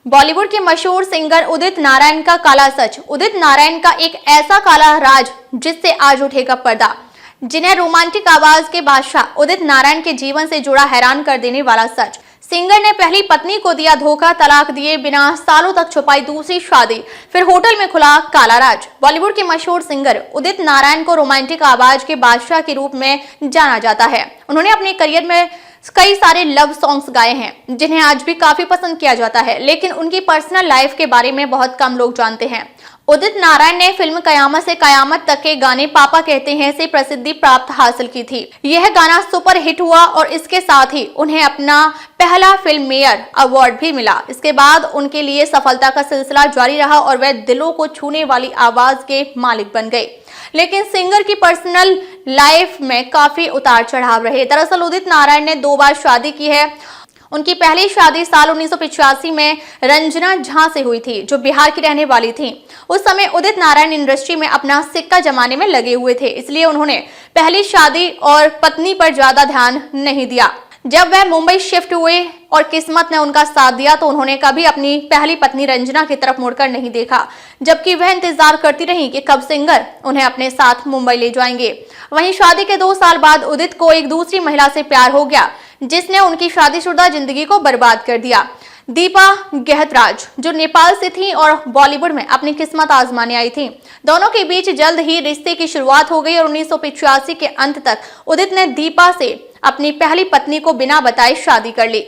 बॉलीवुड के मशहूर सिंगर उदित नारायण का काला सच। उदित नारायण का एक ऐसा काला राज जिससे आज उठेगा पर्दा। जिन्हें रोमांटिक आवाज के बादशाह उदित नारायण के जीवन से जुड़ा हैरान कर देने वाला सच। सिंगर ने पहली पत्नी को दिया धोखा, तलाक दिए बिना सालों तक छुपाई दूसरी शादी, फिर होटल में खुला काला राज। बॉलीवुड के मशहूर सिंगर उदित नारायण को रोमांटिक आवाज के बादशाह के रूप में जाना जाता है। उन्होंने अपने करियर में कई सारे लव सॉन्ग्स गाए हैं जिन्हें आज भी काफी पसंद किया जाता है, लेकिन उनकी पर्सनल लाइफ के बारे में बहुत कम लोग जानते हैं। उदित नारायण ने फिल्म कयामत से कयामत तक के गाने पापा कहते हैं से प्रसिद्धि प्राप्त हासिल की थी। यह गाना सुपर हिट हुआ और इसके साथ ही उन्हें अपना पहला फिल्म मेयर अवार्ड भी मिला। इसके बाद उनके लिए सफलता का सिलसिला जारी रहा और वह दिलों को छूने वाली आवाज के मालिक बन गए। लेकिन सिंगर की पर्सनल लाइफ में काफी उतार चढ़ाव रहे। दरअसल उदित नारायण ने 2 बार शादी की है। उनकी पहली शादी साल 1985 में रंजना झा से हुई थी, जो बिहार की रहने वाली थी। उस समय उदित नारायण इंडस्ट्री में अपना सिक्का जमाने में लगे हुए थे, इसलिए उन्होंने पहली शादी और पत्नी पर ज्यादा ध्यान नहीं दिया। जब वह मुंबई शिफ्ट हुए और किस्मत ने उनका साथ दिया तो उन्होंने कभी अपनी पहली पत्नी रंजना की तरफ मुड़कर नहीं देखा, जबकि वह इंतजार करती रही कि कब सिंगर उन्हें अपने साथ मुंबई ले जाएंगे। वहीं शादी के 2 साल बाद उदित को एक दूसरी महिला से प्यार हो गया, जिसने उनकी शादीशुदा जिंदगी को बर्बाद कर दिया। दीपा गहतराज, जो नेपाल से थी और बॉलीवुड में अपनी किस्मत आजमाने आई थी। दोनों के बीच जल्द ही रिश्ते की शुरुआत हो गई और 1985 के अंत तक उदित ने दीपा से अपनी पहली पत्नी को बिना बताए शादी कर ली।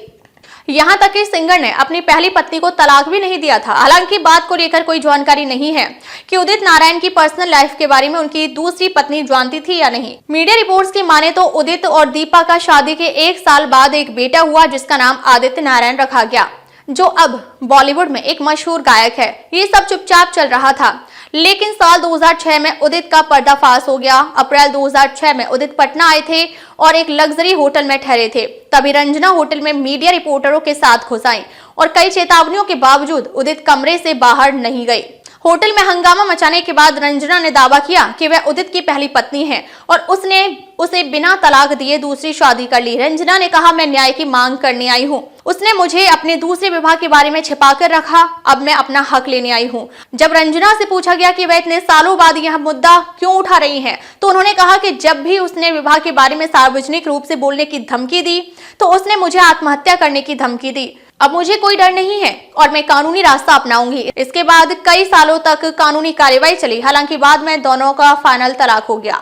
यहाँ तक कि सिंगर ने अपनी पहली पत्नी को तलाक भी नहीं दिया था। हालांकि बात को लेकर कोई जानकारी नहीं है कि उदित नारायण की पर्सनल लाइफ के बारे में उनकी दूसरी पत्नी जानती थी या नहीं। मीडिया रिपोर्ट्स की माने तो उदित और दीपा का शादी के 1 साल बाद एक बेटा हुआ, जिसका नाम आदित्य नारायण रखा गया, जो अब बॉलीवुड में एक मशहूर गायक है। ये सब चुपचाप चल रहा था, लेकिन साल 2006 में उदित का पर्दाफाश हो गया। अप्रैल 2006 में उदित पटना आए थे और एक लग्जरी होटल में ठहरे थे। तभी रंजना होटल में मीडिया रिपोर्टरों के साथ घुस आई और कई चेतावनियों के बावजूद उदित कमरे से बाहर नहीं गई। होटल में हंगामा मचाने के बाद रंजना ने दावा किया कि वह उदित की पहली पत्नी है और उसने उसे बिना तलाक दिए दूसरी शादी कर ली। रंजना ने कहा, मैं न्याय की मांग करने आई हूँ। उसने मुझे अपने दूसरे विवाह के बारे में छिपाकर रखा, अब मैं अपना हक लेने आई हूँ। जब रंजना से पूछा गया कि वह इतने सालों बाद यह मुद्दा क्यों उठा रही हैं, तो उन्होंने कहा कि जब भी उसने विवाह के बारे में सार्वजनिक रूप से बोलने की धमकी दी तो उसने मुझे आत्महत्या करने की धमकी दी। अब मुझे कोई डर नहीं है और मैं कानूनी रास्ता अपनाऊंगी। इसके बाद कई सालों तक कानूनी कार्रवाई चली। हालांकि बाद में दोनों का फाइनल तलाक हो गया।